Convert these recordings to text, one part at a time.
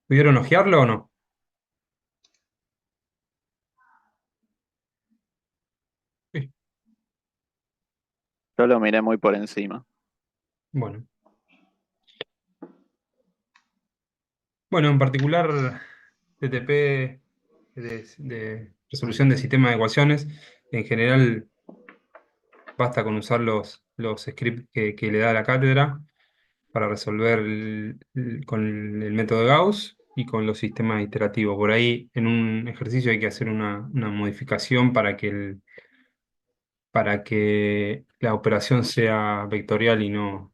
¿Pudieron hojearlo o no? Sí. Yo lo miré muy por encima. Bueno. Bueno, en particular, TTP de resolución de sistema de ecuaciones, en general basta con usar los scripts que le da la cátedra para resolver con el método de Gauss y con los sistemas iterativos. Por ahí, en un ejercicio hay que hacer una modificación para que la operación sea vectorial y no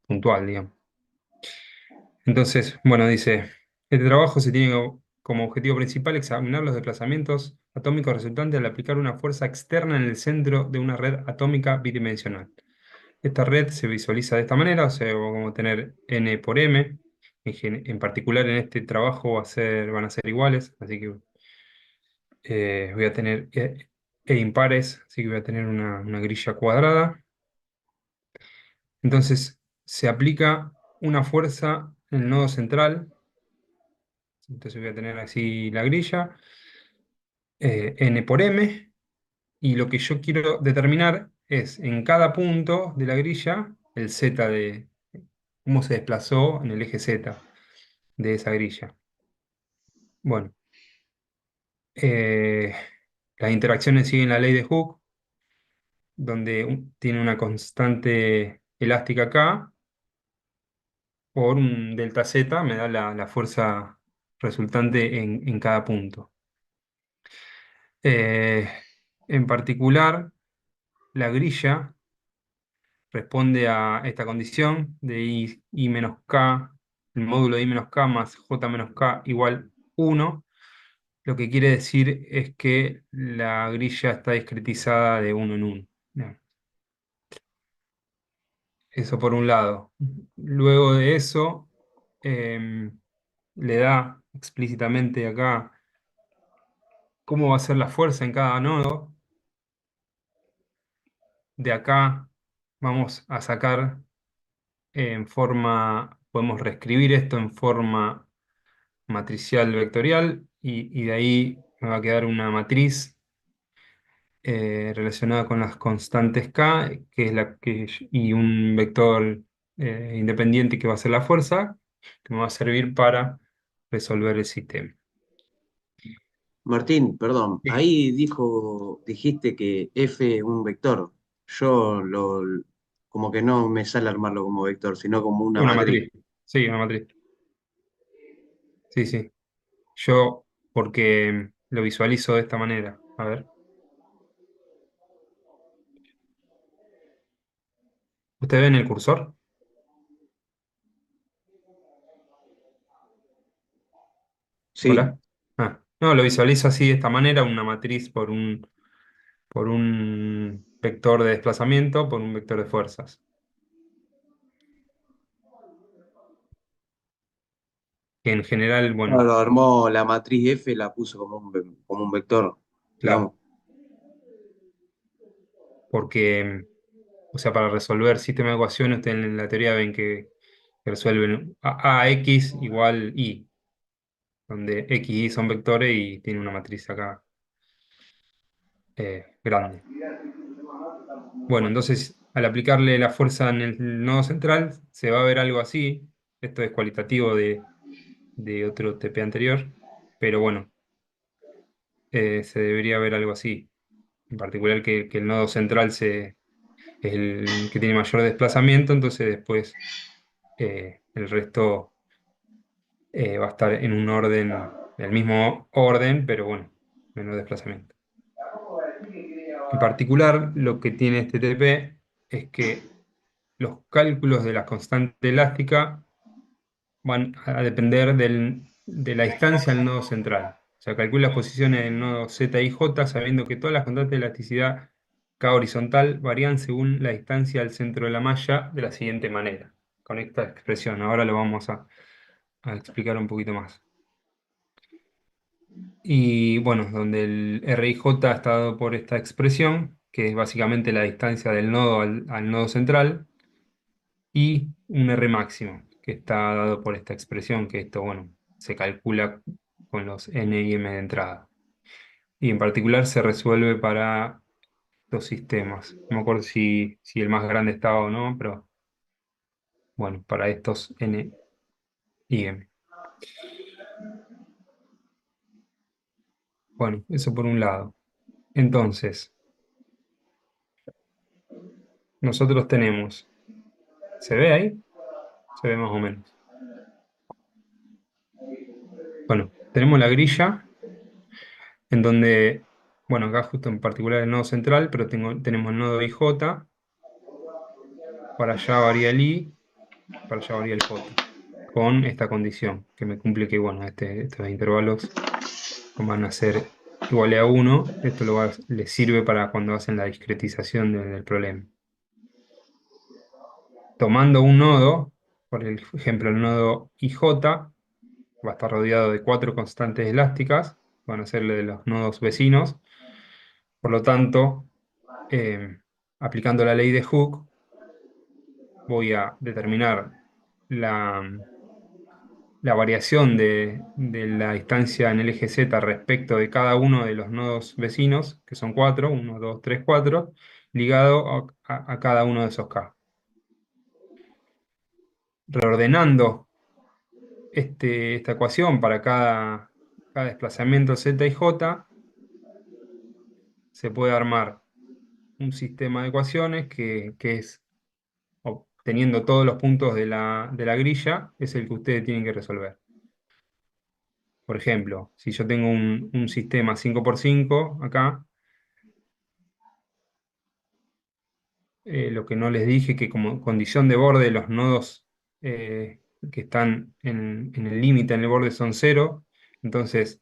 puntual, digamos. Entonces, bueno, dice, este trabajo se tiene como objetivo principal examinar los desplazamientos atómicos resultantes al aplicar una fuerza externa en el centro de una red atómica bidimensional. Esta red se visualiza de esta manera, o sea, como tener n por m. En particular en este trabajo van a ser iguales, así que voy a tener e impares, así que voy a tener una grilla cuadrada. Entonces se aplica una fuerza en el nodo central. Entonces voy a tener así la grilla, n por m, y lo que yo quiero determinar es en cada punto de la grilla el z de cómo se desplazó en el eje z de esa grilla. Bueno, eh, las interacciones siguen la ley de Hooke, donde tiene una constante elástica acá por un delta z, me da la fuerza resultante en cada punto. Eh, en particular, la grilla responde a esta condición de I menos K, el módulo de I menos K más J menos K igual 1, lo que quiere decir es que la grilla está discretizada de uno en uno. Bien, eso por un lado. Luego de eso, em, le da explícitamente acá cómo va a ser la fuerza en cada nodo. De acá vamos a sacar en forma, podemos reescribir esto en forma matricial vectorial y de ahí me va a quedar una matriz relacionada con las constantes K, que es y un vector independiente que va a ser la fuerza, que me va a servir para resolver el sistema. Martín, perdón, Sí. ahí dijiste que F es un vector. Yo como que no me sale armarlo como vector, sino como una Una matriz. matriz. Sí, una matriz. Sí, sí. Yo, porque lo visualizo de esta manera. A ver. ¿Usted ve en el cursor? Sí. Hola. Ah, no, lo visualizo así de esta manera, una matriz por un vector de desplazamiento, por un vector de fuerzas. Que en general, bueno, Claro, armó la matriz F, la puso como como un vector, claro, digamos. porque, o sea, para resolver sistema de ecuaciones, ustedes en la teoría ven que resuelven X igual Y, donde X y Y son vectores y tiene una matriz acá grande. Bueno, entonces, al aplicarle la fuerza en el nodo central, se va a ver algo así. Esto es cualitativo de otro TP anterior, pero bueno, se debería ver algo así. En particular que el nodo central es el que tiene mayor desplazamiento, entonces después el resto va a estar en un orden, el mismo orden, pero bueno, menos desplazamiento. En particular, lo que tiene este TP es que los cálculos de la constante elástica van a depender de la distancia al nodo central. O sea, calcula las posiciones del nodo Z y J sabiendo que todas las constantes de elasticidad K horizontal varían según la distancia al centro de la malla de la siguiente manera. Con esta expresión. Ahora lo vamos a explicar un poquito más. Y bueno, donde el RIJ está dado por esta expresión, que es básicamente la distancia del nodo al nodo central, y un R máximo, que está dado por esta expresión, que esto, bueno, se calcula con los n y m de entrada. Y en particular se resuelve para los sistemas. No me acuerdo si el más grande estaba o no, pero bueno, para estos n y m. Bueno, eso por un lado. Entonces, nosotros tenemos, ¿se ve ahí? Se ve más o menos. Bueno, tenemos la grilla en donde, bueno, acá justo en particular el nodo central, pero tenemos el nodo IJ, para allá varía el I, para allá varía el J, con esta condición que me cumple que, bueno, estos intervalos van a ser iguales a 1. Esto les sirve para cuando hacen la discretización del problema. Tomando un nodo, por ejemplo el nodo IJ, va a estar rodeado de 4 constantes elásticas, van a ser de los nodos vecinos. Por lo tanto, eh, aplicando la ley de Hooke, voy a determinar la variación de la distancia en el eje Z respecto de cada uno de los nodos vecinos, que son 4, 1, 2, 3, 4, ligado a cada uno de esos K. Reordenando esta ecuación para cada desplazamiento Z y J, se puede armar un sistema de ecuaciones que es, obteniendo todos los puntos de la grilla, es el que ustedes tienen que resolver. Por ejemplo, si yo tengo un sistema 5 por 5 acá, lo que no les dije, que como condición de borde los nodos que están en el límite, en el borde, son 0. Entonces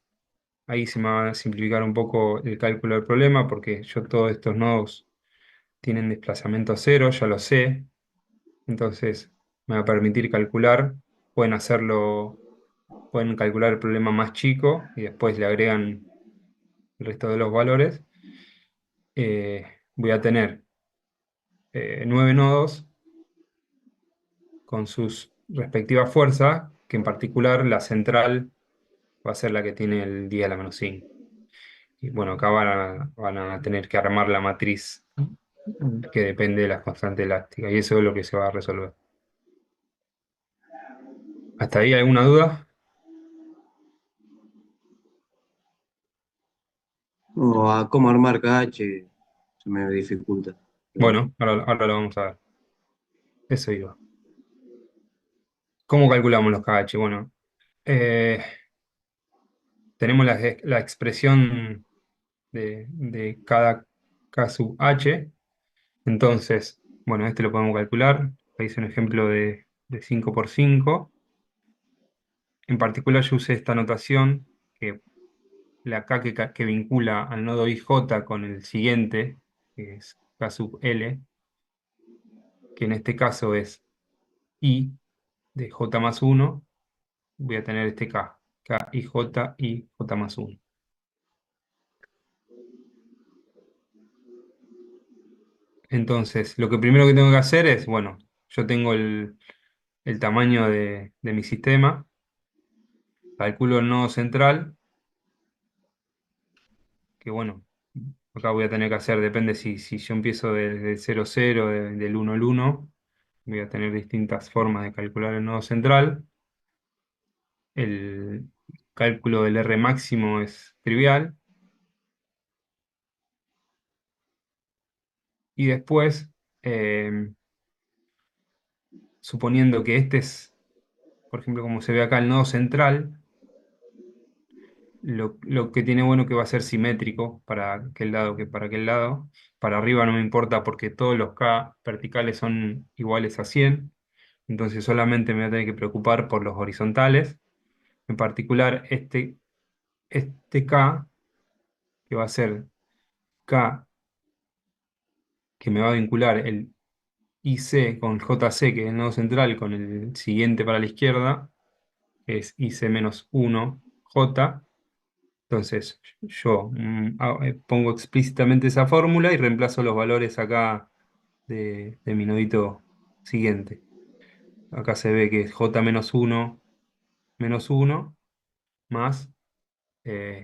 ahí se me va a simplificar un poco el cálculo del problema, porque yo todos estos nodos tienen desplazamiento 0, ya lo sé. Entonces me va a permitir calcular, pueden hacerlo, pueden calcular el problema más chico y después le agregan el resto de los valores. Voy a tener 9 nodos con sus respectivas fuerzas, que en particular la central va a ser la que tiene el 10 a la menos 5. Y bueno, acá van a tener que armar la matriz que depende de las constantes elásticas, y eso es lo que se va a resolver. ¿Hasta ahí alguna duda? O a cómo armar KH se me dificulta. Bueno, ahora lo vamos a ver. Eso iba. ¿Cómo calculamos los KH? Bueno, eh, tenemos la expresión de cada K sub H. Entonces, bueno, este lo podemos calcular. Ahí hice un ejemplo de 5 por 5. En particular yo usé esta notación, que la K que vincula al nodo IJ con el siguiente, que es K sub L, que en este caso es I de J más 1. Voy a tener este K I J y J más 1. Entonces, lo que primero que tengo que hacer es, bueno, yo tengo el tamaño de mi sistema, calculo el nodo central, que bueno, acá voy a tener que hacer, depende si yo empiezo desde el 0, 0, del 1 al 1, voy a tener distintas formas de calcular el nodo central. El cálculo del R máximo es trivial. Y después, eh, suponiendo que este es, por ejemplo, como se ve acá, el nodo central, lo que tiene bueno que va a ser simétrico para aquel lado que para aquel lado. Para arriba no me importa porque todos los K verticales son iguales a 100. Entonces solamente me voy a tener que preocupar por los horizontales. En particular, este K, que va a ser K, que me va a vincular el IC con JC, que es el nodo central, con el siguiente para la izquierda, que es IC menos 1 J. Entonces yo pongo explícitamente esa fórmula y reemplazo los valores acá de mi nodito siguiente. acá se ve que es J menos uno más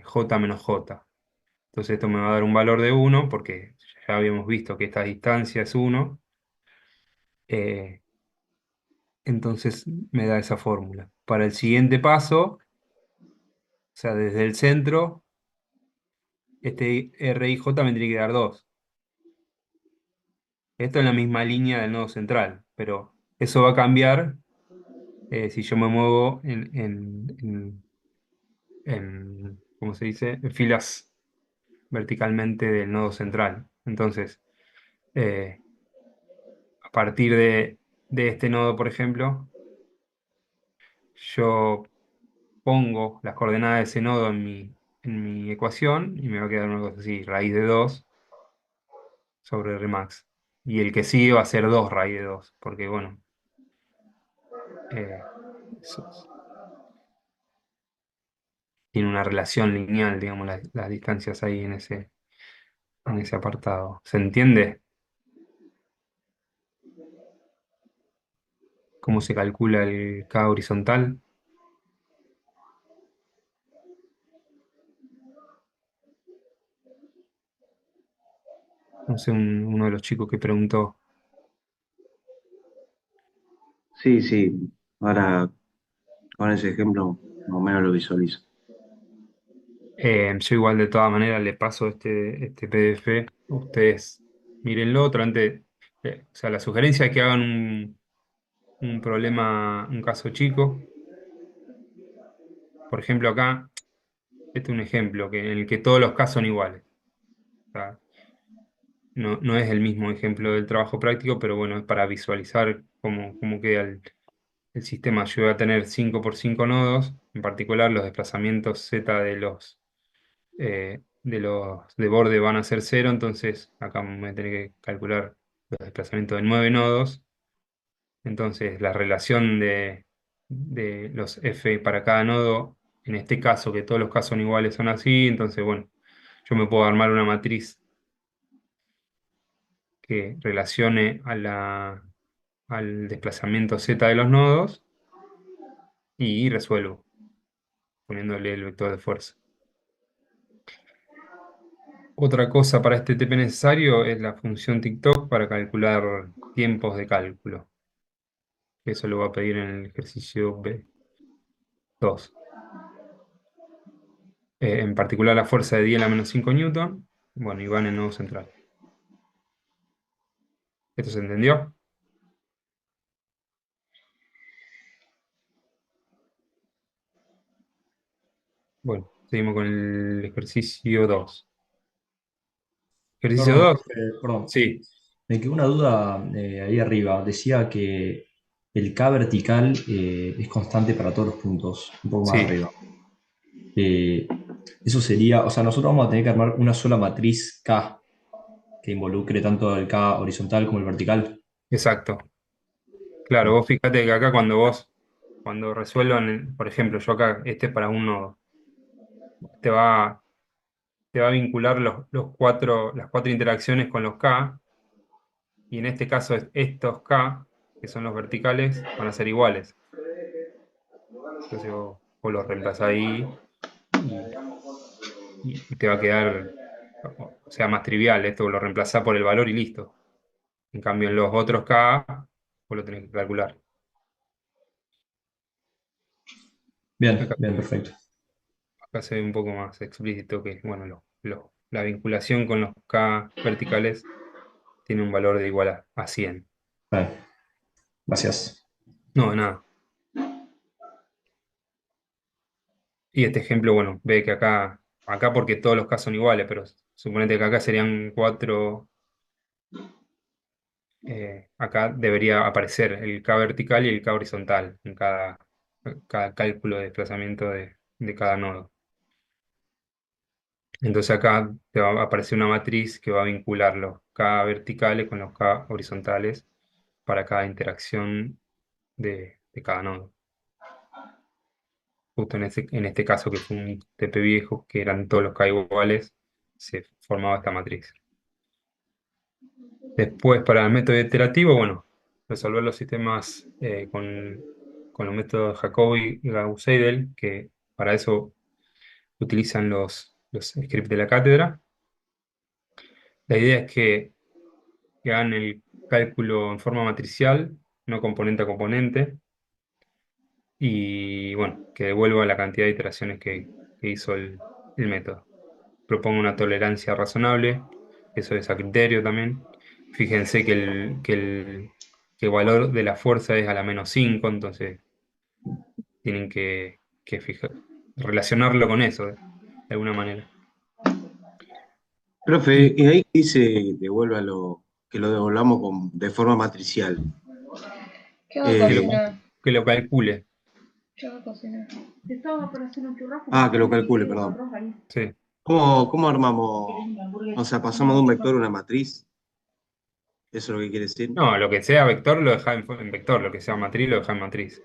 J menos J. Entonces esto me va a dar un valor de uno porque ya habíamos visto que esta distancia es uno. eh, entonces me da esa fórmula. Para el siguiente paso, o sea, desde el centro, este RIJ me tiene que dar 2. Esto en la misma línea del nodo central, pero eso va a cambiar si yo me muevo ¿cómo se dice? En filas verticalmente del nodo central. Entonces, eh, a partir de este nodo, por ejemplo, yo pongo las coordenadas de ese nodo en mi ecuación y me va a quedar una cosa así, raíz de 2 sobre Remax. Y el que sigue va a ser 2 raíz de 2 porque bueno, eh, eso tiene una relación lineal, digamos, las distancias ahí en ese apartado. ¿Se entiende cómo se calcula el K horizontal? No sé, uno de los chicos que preguntó. Sí, sí, ahora con ese ejemplo más o menos lo visualizo. Yo igual de todas maneras le paso este PDF. Ustedes mírenlo, o sea, la sugerencia es que hagan un problema, un caso chico. Por ejemplo, acá, este es un ejemplo en el que todos los casos son iguales. O sea, no es el mismo ejemplo del trabajo práctico, pero bueno, es para visualizar cómo queda el sistema. Yo voy a tener 5 por 5 nodos, en particular los desplazamientos Z de borde van a ser cero, entonces acá me voy a tener que calcular los desplazamientos de 9 nodos. Entonces la relación de los F para cada nodo, en este caso, que todos los casos son iguales, son así, entonces bueno, yo me puedo armar una matriz que relacione al desplazamiento Z de los nodos y resuelvo poniéndole el vector de fuerza. Otra cosa para este TP necesario es la función TikTok para calcular tiempos de cálculo. Eso lo va a pedir en el ejercicio B2. En particular la fuerza de 10 a la menos 5 newton. Bueno, y va en el nodo central. ¿Esto se entendió? Bueno, seguimos con el ejercicio 2. Ejercicio Perdón, 2. profe, perdón. Sí, Me quedó una duda ahí arriba. Decía que el K vertical es constante para todos los puntos, un poco más sí, arriba. Eh, Eso sería, o sea, nosotros vamos a tener que armar una sola matriz K que involucre tanto el K horizontal como el vertical. exacto. Claro, vos fíjate que acá cuando resuelvan, por ejemplo, yo acá, este es para un nodo, te va, te va a vincular las cuatro interacciones con los K, y en este caso estos K, que son los verticales, van a ser iguales. Entonces vos los reemplazás ahí y, y te va a quedar, o sea, más trivial. Esto lo reemplazás por el valor y listo. En cambio, en los otros K, vos lo tenés que calcular. Bien, Acá, bien, perfecto. acá se ve un poco más explícito que, bueno, la vinculación con los K verticales tiene un valor de igual a 100. Vale, gracias. No, de nada. Y este ejemplo, bueno, ve que acá porque todos los K son iguales, pero suponete que acá serían cuatro. Acá debería aparecer el K vertical y el K horizontal en cada cálculo de desplazamiento de cada nodo. Entonces acá te va a aparecer una matriz que va a vincular los K verticales con los K horizontales para cada interacción de cada nodo. Justo en este caso que fue un TP viejo, que eran todos los K iguales, se formaba esta matriz. Después, para el método iterativo, bueno, resolver los sistemas con los métodos Jacobi y Gauss-Seidel, que para eso utilizan los scripts de la cátedra. La idea es que hagan el cálculo en forma matricial, no componente a componente, y bueno, que devuelva la cantidad de iteraciones que hizo el método. Propongo una tolerancia razonable, eso es a criterio también. Fíjense que el valor de la fuerza es a la -5, entonces tienen relacionarlo con eso, de alguna manera. Profe, Y y ahí dice que lo devolvamos de forma matricial. ¿Qué va a que lo, Eh, cocinar? que lo calcule, ¿Qué va a cocinar? Estaba por hacer un churrasco, que pero lo no me calcule, quedé con perdón. arroz ahí. sí. ¿Cómo armamos? ¿Querés una O hamburguesa? sea, pasamos de No, un chicos. vector a una matriz. ¿Eso es lo que quiere decir? No, lo que sea vector lo deja en vector, lo que sea matriz lo deja en matriz.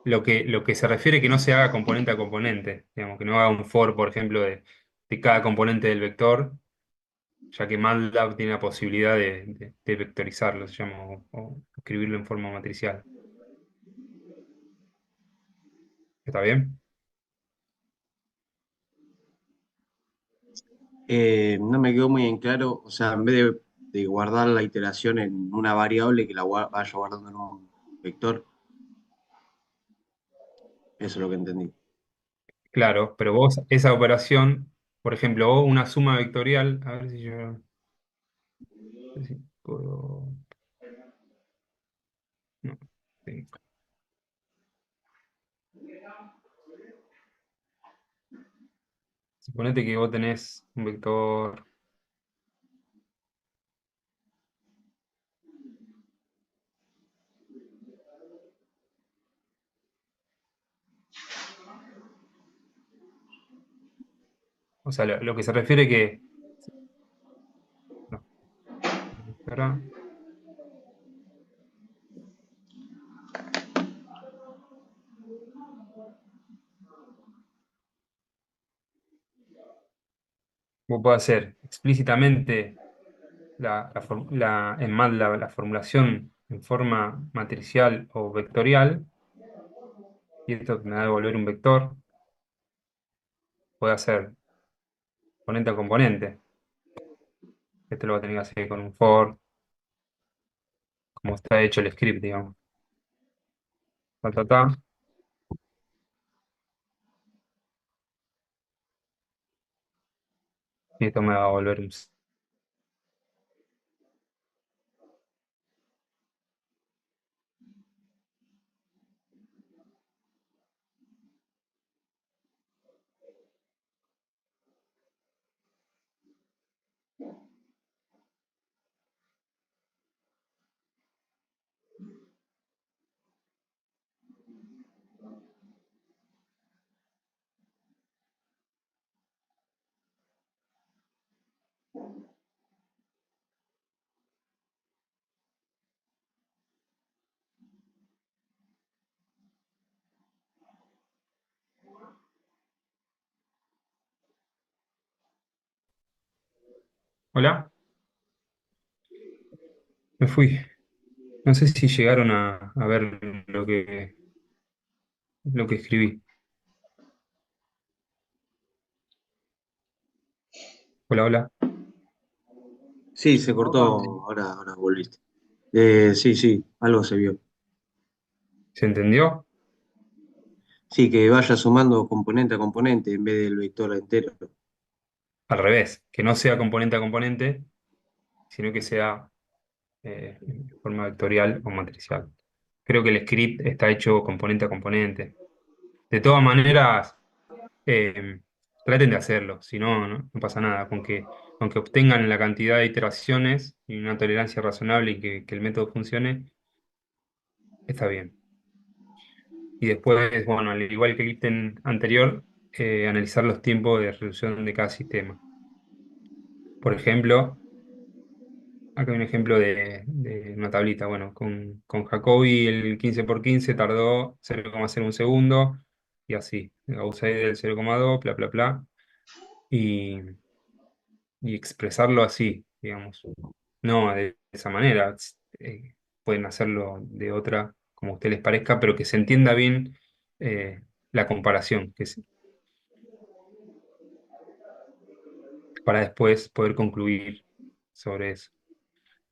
Lo que se refiere que no se haga componente a componente, digamos, que no haga un for, por ejemplo, de cada componente del vector, ya que MATLAB tiene la posibilidad de vectorizarlo, se llama, o escribirlo en forma matricial. ¿Está bien? No me quedó muy en claro. O sea, en vez de guardar la iteración en una variable, que vaya guardando en un vector. Eso es lo que entendí. Claro, pero vos esa operación, por ejemplo, vos una suma vectorial, a ver si yo, no sé si puedo, no, sí. Suponete que vos tenés un vector, o sea, lo que se refiere que, no, espera, vos podés hacer explícitamente en MATLAB la formulación en forma matricial o vectorial, y esto me va a devolver un vector, puede hacer componente a componente. Esto lo va a tener que hacer con un for, como está hecho el script, digamos. Ta, ta, ta, y esto me va a devolver un... Hola, me fui. No sé si llegaron a ver lo que escribí. Hola, hola. Sí, se cortó, ahora volviste. Sí, sí, algo se vio. ¿Se entendió? Sí, que vaya sumando componente a componente en vez del vector entero. Al revés, que no sea componente a componente, sino que sea en forma vectorial o matricial. Creo que el script está hecho componente a componente. De todas maneras, eh, traten de hacerlo, si no, no pasa nada. Con que obtengan la cantidad de iteraciones y una tolerancia razonable y que el método funcione, está bien. Y después, bueno, al igual que el ítem anterior, analizar los tiempos de resolución de cada sistema. Por ejemplo, acá hay un ejemplo de una tablita. Bueno, con Jacobi el 15 por 15 tardó 0,01 segundo y así. Gauss-Seidel 0,2, bla, bla, bla. Y, y expresarlo así, digamos. no de esa manera. Pueden hacerlo de otra, como a ustedes les parezca, pero que se entienda bien la comparación, para después poder concluir sobre eso.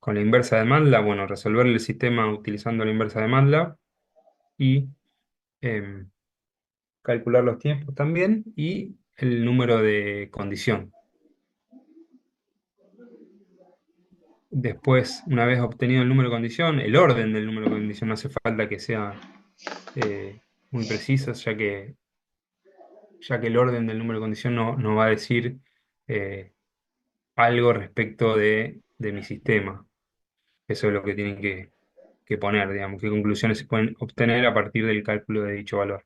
Con la inversa de MATLAB, bueno, resolver el sistema utilizando la inversa de MATLAB y em, calcular los tiempos también y el número de condición. Después, una vez obtenido el número de condición, el orden del número de condición no hace falta que sea muy preciso, ya que el orden del número de condición no va a decir eh, algo respecto de mi sistema. Eso es lo que tienen que poner, digamos, qué conclusiones se pueden obtener a partir del cálculo de dicho valor.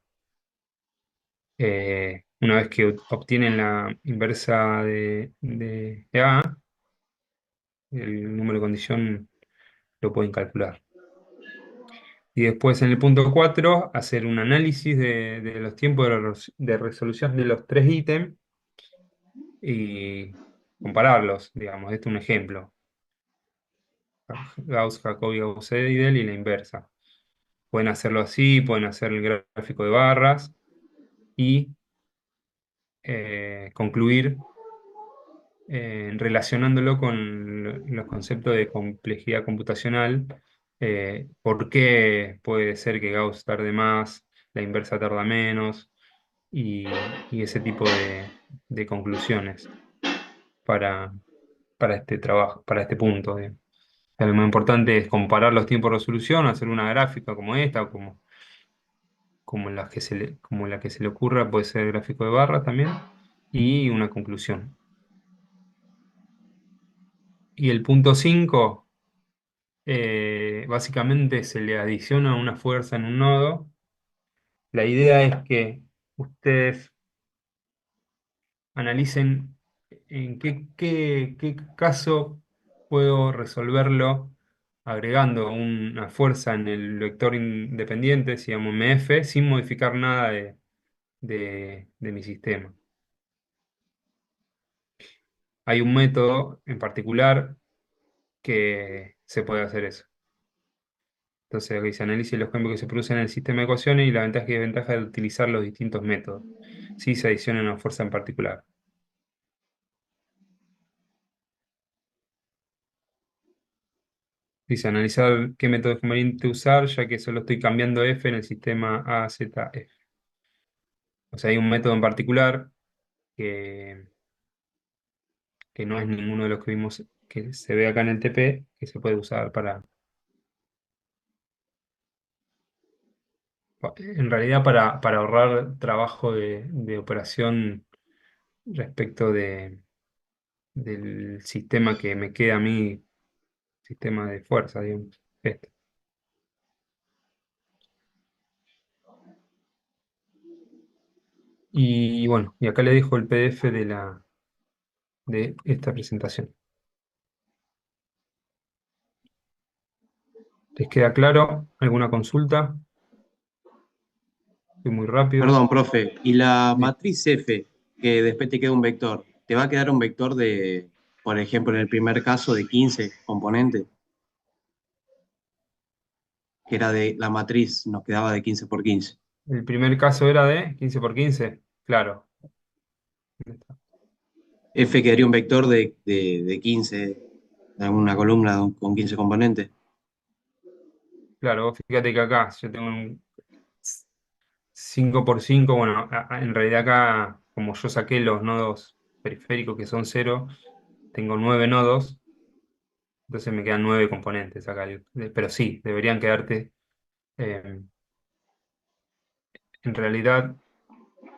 Una vez que obtienen la inversa de A, el número de condición lo pueden calcular. Y después en el punto 4 hacer un análisis de los tiempos de resolución de los tres ítems y compararlos, digamos. Este es un ejemplo. Gauss, Jacobi, Gauss-Seidel y la inversa. Pueden hacerlo así, pueden hacer el gráfico de barras y concluir relacionándolo con los conceptos de complejidad computacional. ¿Por qué puede ser que Gauss tarde más, la inversa tarda menos? Y ese tipo de conclusiones para, para este trabajo, para este punto. Lo más importante es comparar los tiempos de resolución, hacer una gráfica como esta, o como la que se le ocurra, puede ser gráfico de barras también, y una conclusión. Y el punto 5 básicamente se le adiciona una fuerza en un nodo. La idea es que ustedes analicen en qué caso puedo resolverlo agregando una fuerza en el vector independiente, si llamo MF, sin modificar nada de mi sistema. Hay un método en particular que se puede hacer eso. Entonces, aquí se analizan los cambios que se producen en el sistema de ecuaciones y la ventaja y desventaja de utilizar los distintos métodos, si se adiciona una fuerza en particular. Dice analizar qué método es conveniente usar, ya que solo estoy cambiando F en el sistema AZF. O sea, hay un método en particular que, que no es ninguno de los que vimos, que se ve acá en el TP, que se puede usar en realidad para ahorrar trabajo de operación respecto del sistema que me queda a mí, sistema de fuerza, digamos. Este. Y bueno, y acá le dejo el PDF de esta presentación. ¿Les queda claro? ¿Alguna consulta? Fui muy rápido. Perdón, profe. ¿Y la Sí. matriz F, que después te queda un vector, te va a quedar un vector de, por ejemplo, en el primer caso, de 15 componentes? Que era de la matriz, nos quedaba de 15 por 15. El primer caso era de 15 por 15. Claro. F quedaría un vector de 15, de una columna con 15 componentes. Claro, vos fíjate que acá yo tengo un 5 por 5. Bueno, en realidad acá, como yo saqué los nodos periféricos que son cero, tengo 9 nodos, entonces me quedan 9 componentes acá. Pero sí, deberían quedarte eh, en realidad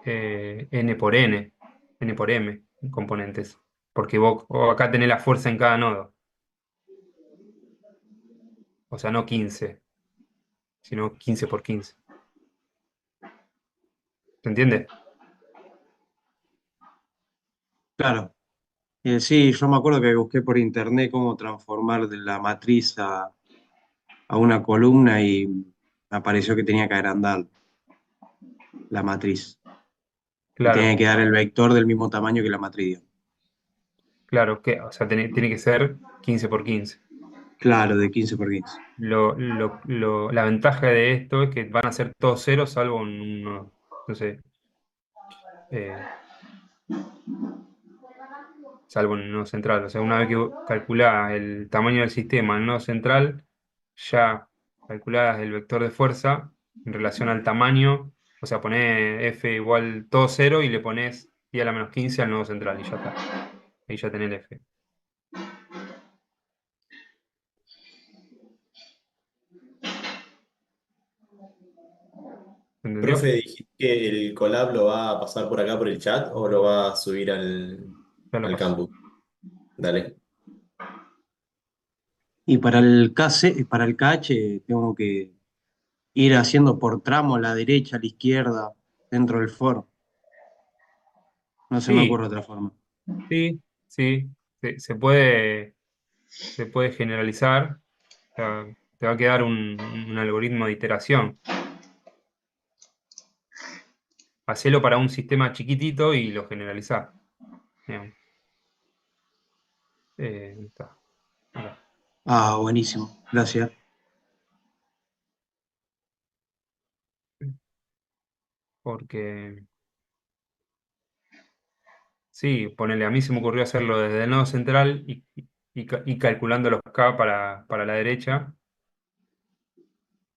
n por n, n por m componentes, porque vos acá tenés la fuerza en cada nodo, o sea, no 15, sino 15 por 15. ¿Se entiende? Claro. Sí, yo me acuerdo que busqué por internet cómo transformar de la matriz a una columna y me apareció que tenía que agrandar la matriz. Y tenía Claro, que dar el vector del mismo tamaño que la matriz. claro, que, o sea, tiene que ser 15 por 15. Claro, de 15 por 15. La ventaja de esto es que van a ser todos ceros, salvo en uno, no sé, eh, salvo en el nodo central. O sea, una vez que calculás el tamaño del sistema en el nodo central, ya calculás el vector de fuerza en relación al tamaño. O sea, ponés F igual todo cero y le pones 10 a la menos 15 al nodo central y ya está. Ahí ya tenés el F. ¿Entendió? Profe, ¿dijiste que el collab lo va a pasar por acá por el chat o lo va a subir Ya lo al paso. campus? Dale. Y para el KC, para el KH tengo que ir haciendo por tramo a la derecha, a la izquierda, dentro del for. No se me Sí, ocurre otra forma. sí, sí. Se puede generalizar. O sea, te va a quedar un algoritmo de iteración. Hacelo para un sistema chiquitito y lo generalizás. Bien. Está. Acá. Ah, buenísimo. Gracias. Porque, sí, ponele, a mí se me ocurrió hacerlo desde el nodo central y calculando los K para la derecha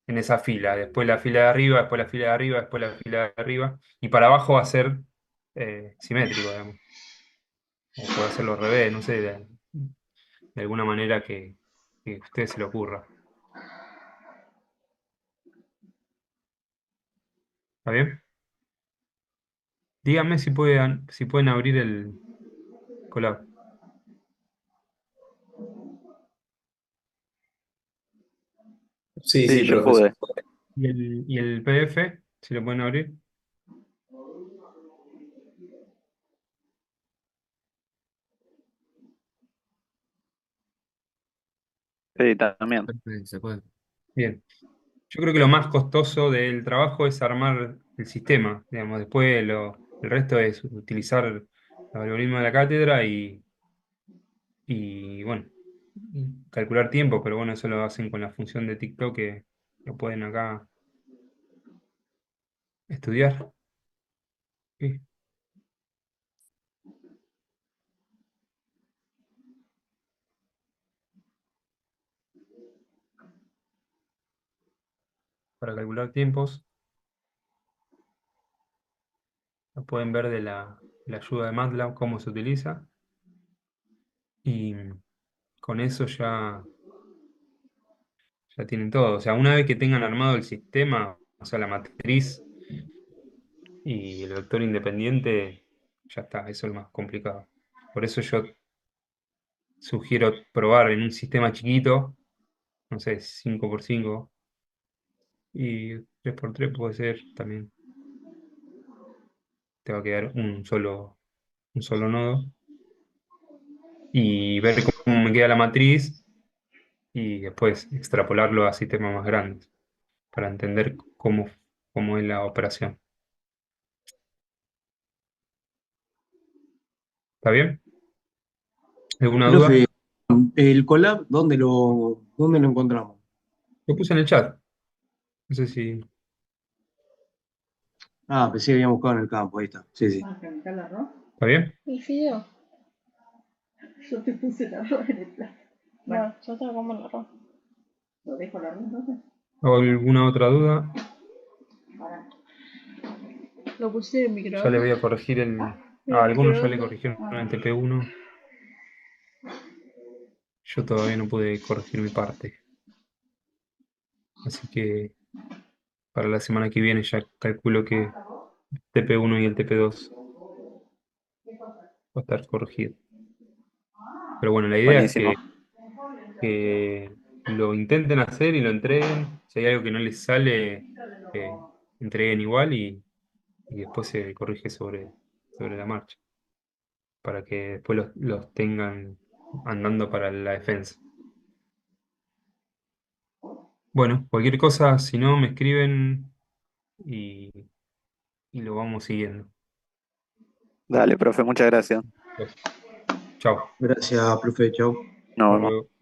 en esa fila. Después la fila de arriba, después la fila de arriba, después la fila de arriba. Y para abajo va a ser simétrico, digamos. O puede hacerlo al revés, no sé, de alguna manera que a usted se le ocurra. ¿Está bien? Díganme si pueden abrir el Colab. Sí, Sí, sí, yo profe. pude. Y el PDF, si lo pueden abrir. Sí, también. Perfecto, se puede. Bien. Yo creo que lo más costoso del trabajo es armar el sistema. Digamos, después el resto es utilizar el algoritmo de la cátedra y bueno, y calcular tiempo, pero bueno, eso lo hacen con la función de TikTok que lo pueden acá estudiar. Sí. Para calcular tiempos, lo pueden ver de la ayuda de MATLAB, cómo se utiliza. Y con eso ya tienen todo. O sea, una vez que tengan armado el sistema, o sea, la matriz y el vector independiente, ya está, eso es lo más complicado. Por eso yo sugiero probar en un sistema chiquito, no sé, 5 por 5 y 3 por 3 puede ser también. Te va a quedar un solo nodo. Y ver cómo me queda la matriz y después extrapolarlo a sistemas más grandes para entender cómo es la operación. ¿Está bien? ¿Alguna Profe, duda? el collab, ¿dónde lo encontramos? Lo puse en el chat. No sé si. Ah, pensé que habíamos buscado en el campo, ahí está. Sí, sí. ¿Vas a calentar el arroz? ¿Está bien? ¿Y fideo? Yo te puse el arroz en el plato. Bueno, Bueno, yo te lo como el arroz. ¿lo dejo el arroz entonces? ¿O alguna otra duda? Para. Lo puse en el Ya le voy microondas. a corregir En a el algunos ya le microondas. corrigieron Ah, el TP1. Yo todavía no pude corregir mi parte. Así que para la semana que viene ya calculo que el TP1 y el TP2 va a estar corregido. Pero bueno, la idea es Buenísimo. que lo intenten hacer y lo entreguen. Si hay algo que no les sale, entreguen igual y después se corrige sobre la marcha, para que después los tengan andando para la defensa. Bueno, cualquier cosa, si no, me escriben y, y lo vamos siguiendo. Dale, profe, muchas gracias. Chao. Chao. Gracias, profe. Chau. Nos Hasta vemos. luego.